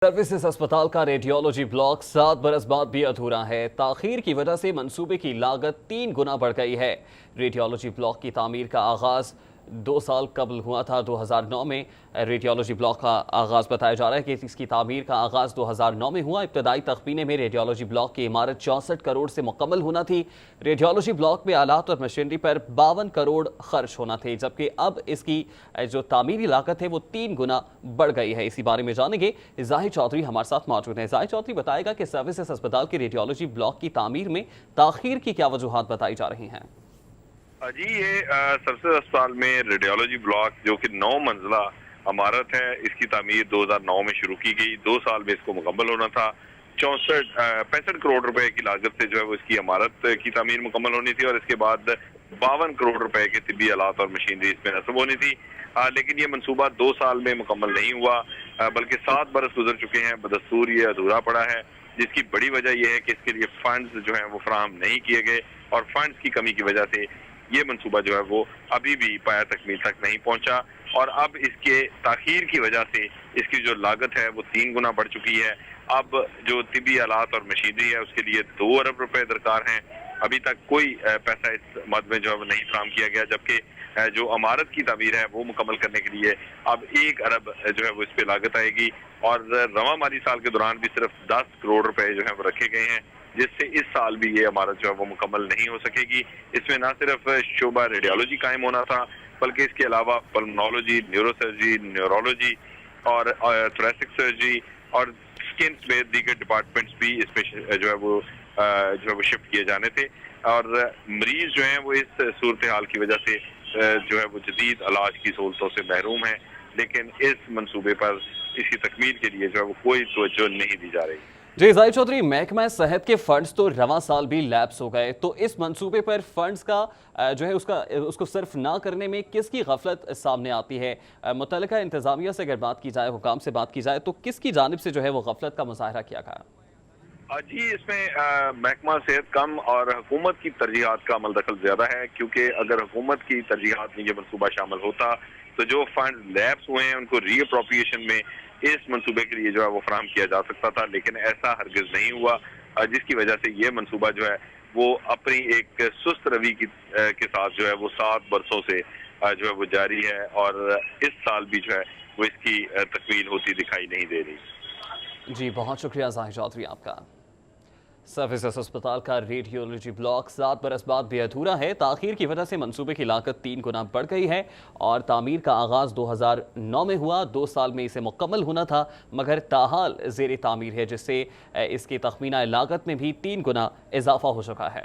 Services अस्पताल का radiology block 7 बरस बाद भी अधूरा है। ताखीर की वजह से मंसूबे की लागत 3 गुना बढ़ गई है। रेडियोलॉजी ब्लॉक की तामीर का आगाज 2 साल कबल हुआ था। 2009 में रेडियोलॉजी ब्लॉक का आगाज़ बताया जा रहा है कि इसकी तामीर का आगाज़ 2009 में हुआ। इब्तदाई तखमीने में रेडियोलॉजी ब्लॉक की इमारत 64 करोड़ से मुकम्मल होना थी। रेडियोलॉजी ब्लॉक में आलात और मशीनरी पर 52 करोड़ खर्च होना थे, जबकि अब इसकी जो तामीरी लागत है वो 3 गुना बढ़ गई है। इसी बारे में जानेंगे, जाहिद चौधरी हमारे साथ मौजूद हैं। जाहिद चौधरी बताएगा कि सर्विसेज अस्पताल के रेडियोलॉजी ब्लॉक की तामीर में ताखीर की क्या वजूहात बताई जा रही हैं? जी, ये सर्विसेज अस्पताल में रेडियोलॉजी ब्लॉक जो कि 9 मंजिला इमारत है, इसकी तामीर 2009 में शुरू की गई। 2 साल में इसको मुकम्मल होना था। 65 करोड़ रुपए की लागत से जो है वो इसकी इमारत की तामीर मुकम्मल होनी थी और इसके बाद 52 करोड़ रुपए के तिब्बी आलात और मशीनरी इसमें नस्ब होनी थी। लेकिन ये मनसूबा 2 साल में मुकम्मल नहीं हुआ, बल्कि 7 बरस गुजर चुके हैं। बदस्तूर ये अधूरा पड़ा है, जिसकी बड़ी वजह यह है कि इसके लिए फंड्स जो हैं वो फराहम नहीं किए गए और फंड्स की कमी की वजह से ये मनसूबा जो है वो अभी भी पाया तकमील तक नहीं पहुंचा। और अब इसके ताखीर की वजह से इसकी जो लागत है वो 3 गुना बढ़ चुकी है। अब जो तिब्बी आलात और मशीनरी है उसके लिए 2 अरब रुपए दरकार हैं। अभी तक कोई पैसा इस मद में जो है वो नहीं फराहम किया गया, जबकि जो इमारत की तामीर है वो मुकम्मल करने के लिए अब 1 अरब जो है वो इस पे लागत आएगी। और रवां माली साल के दौरान भी सिर्फ 10 करोड़ रुपए जो है वो रखे गए हैं, जिससे इस साल भी ये इमारत जो है वो मुकम्मल नहीं हो सकेगी। इसमें न सिर्फ शोबा रेडियोलॉजी कायम होना था, बल्कि इसके अलावा पल्मोनोलॉजी, न्यूरोसर्जरी, न्यूरोलॉजी और थोरेसिक सर्जरी और स्किन में दीगर डिपार्टमेंट्स भी इसमें जो है वो शिफ्ट किए जाने थे। और मरीज जो हैं वो इस सूरत हाल की वजह से जो है वो जदीद इलाज की सहूलतों से महरूम है। लेकिन इस मंसूबे पर इसकी तकमील के लिए जो है वो कोई तवज्जो नहीं दी जा रही। जी जाहिद चौधरी, महकमा सेहत के फंड्स तो रवां साल भी लैप्स हो गए, तो इस मंसूबे पर फंड्स का जो है उसको सर्फ ना करने में किसकी गफलत सामने आती है? मुतल्लिका इंतजामिया से अगर बात की जाए, हुकाम से बात की जाए, तो किसकी जानिब से जो है वो गफलत का मुजाहरा किया गया? जी, इसमें महकमा सेहत कम और हुकूमत की तरजीहात का अमल दखल ज्यादा है, क्योंकि अगर हुकूमत की तरजीहात में ये मनसूबा शामिल होता तो जो फंड लैप्स हुए हैं उनको रीअप्रोप्रिएशन में इस मंसूबे के लिए जो है वो फराहम किया जा सकता था। लेकिन ऐसा हरगिज नहीं हुआ, जिसकी वजह से ये मंसूबा जो है वो अपनी एक सुस्त रवि के साथ जो है वो 7 बरसों से जो है वो जारी है और इस साल भी जो है वो इसकी तकमील होती दिखाई नहीं दे रही। जी बहुत शुक्रिया जाहिद चौधरी आपका। सर्विसेज अस्पताल का रेडियोलॉजी ब्लॉक 7 बरस बाद भी अधूरा है। ताखीर की वजह से मंसूबे की लागत 3 गुना बढ़ गई है और तामीर का आगाज़ 2009 में हुआ। 2 साल में इसे मुकम्मल होना था, मगर ताहाल ज़ेर तामीर है, जिससे इसकी तखमीना लागत में भी 3 गुना इजाफा हो चुका है।